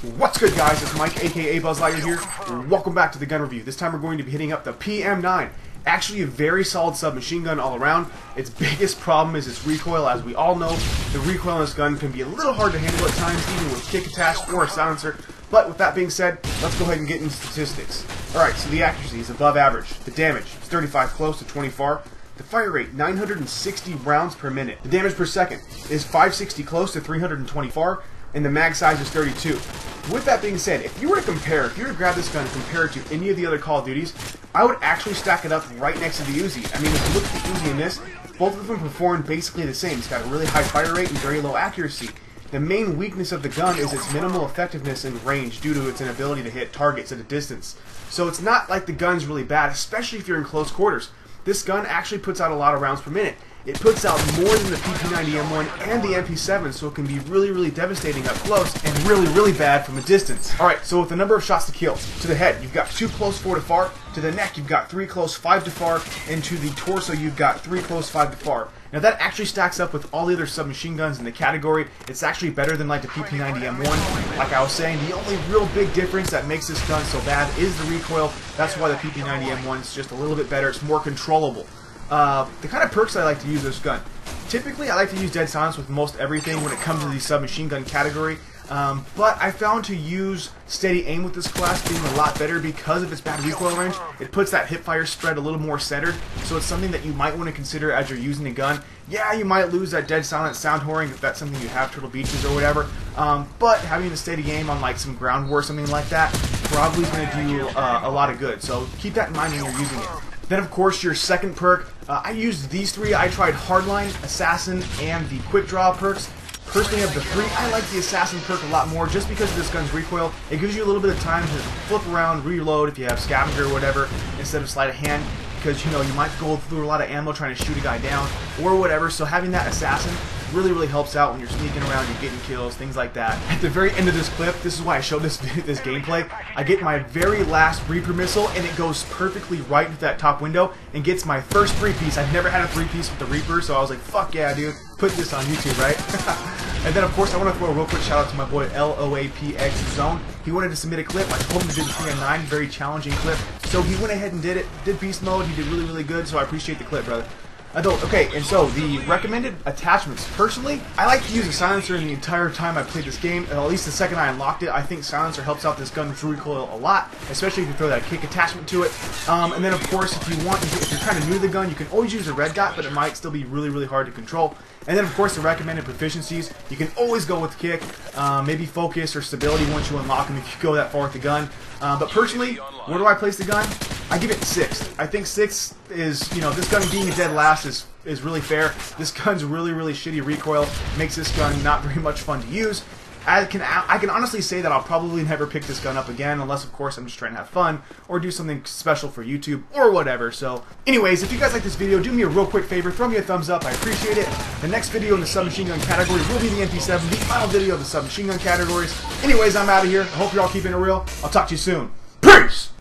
What's good, guys? It's Mike, aka Buzz Lightyear here. Welcome back to the gun review. This time we're going to be hitting up the PM-9. Actually a very solid submachine gun all around. Its biggest problem is its recoil. As we all know, the recoil on this gun can be a little hard to handle at times, even with kick attached or a silencer. But with that being said, let's go ahead and get into statistics. Alright, so the accuracy is above average. The damage is 35 close to 20 far. The fire rate, 960 rounds per minute. The damage per second is 560 close to 320 far. And the mag size is 32. With that being said, if you were to grab this gun and compare it to any of the other Call of Duties, I would actually stack it up right next to the Uzi. I mean, if you look at the Uzi in this, both of them perform basically the same. It's got a really high fire rate and very low accuracy. The main weakness of the gun is its minimal effectiveness in range due to its inability to hit targets at a distance. So it's not like the gun's really bad, especially if you're in close quarters. This gun actually puts out a lot of rounds per minute. It puts out more than the PP-90M1 and the MP7, so it can be really devastating up close and really bad from a distance. Alright, so with the number of shots to kill, to the head, you've got 2 close, 4 to far. To the neck, you've got 3 close, 5 to far. And to the torso, you've got 3 close, 5 to far. Now that actually stacks up with all the other submachine guns in the category. It's actually better than like the PP-90M1. Like I was saying, the only real big difference that makes this gun so bad is the recoil. That's why the PP-90M1 is just a little bit better. It's more controllable. The kind of perks I like to use this gun. Typically, I like to use dead silence with most everything when it comes to the submachine gun category. But I found to use steady aim with this class being a lot better because of its bad recoil range. It puts that hipfire spread a little more centered, so it's something that you might want to consider as you're using the gun. Yeah, you might lose that dead silent sound whoring if that's something you have, Turtle Beaches or whatever. But having a steady aim on like some ground war or something like that probably is going to do a lot of good. So keep that in mind when you're using it. Then, of course, your second perk. I used these 3. I tried Hardline, Assassin, and the Quick Draw perks. Personally, of the 3, I like the Assassin perk a lot more just because of this gun's recoil. It gives you a little bit of time to flip around, reload if you have Scavenger or whatever, instead of Sleight of Hand. Because, you know, you might go through a lot of ammo trying to shoot a guy down or whatever. So having that Assassin really helps out when you're sneaking around, you're getting kills, things like that. At the very end of this clip, this is why I showed this gameplay, I get my very last Reaper missile and it goes perfectly right into that top window and gets my first 3-piece. I've never had a 3-piece with the Reaper, so I was like, fuck yeah, dude, put this on YouTube, right? And then, of course, I want to throw a real quick shout out to my boy LOAPX Zone. He wanted to submit a clip. I told him to do the PM-9, very challenging clip. So he went ahead and did it, did beast mode. He did really good, so I appreciate the clip, brother. Okay, and so the recommended attachments. Personally, I like to use a silencer in the entire time I played this game, and at least the second I unlocked it. I think silencer helps out this gun's recoil a lot, especially if you throw that kick attachment to it. And then, of course, if you're kind of new to the gun, you can always use a red dot, but it might still be really hard to control. And then, of course, the recommended proficiencies. You can always go with kick, maybe focus or stability once you unlock them if you go that far with the gun. But personally, where do I place the gun? I give it 6. I think 6 is, you know, this gun being a dead last is really fair. This gun's really shitty recoil, makes this gun not very much fun to use. I can honestly say that I'll probably never pick this gun up again, unless, of course, I'm just trying to have fun or do something special for YouTube or whatever. So, anyways, if you guys like this video, do me a real quick favor, throw me a thumbs up. I appreciate it. The next video in the submachine gun category will be the MP7, the final video of the submachine gun categories. Anyways, I'm out of here. I hope you're all keeping it real. I'll talk to you soon. Peace!